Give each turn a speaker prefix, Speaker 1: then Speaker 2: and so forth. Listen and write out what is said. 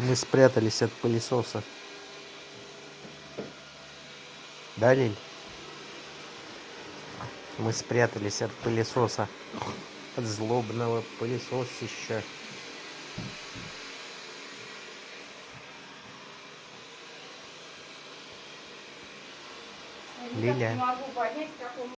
Speaker 1: Мы спрятались от пылесоса. Да, Лиль? Мы спрятались от пылесоса. От злобного пылесосища.
Speaker 2: Я никак не
Speaker 1: Лиля.
Speaker 2: могу понять, как он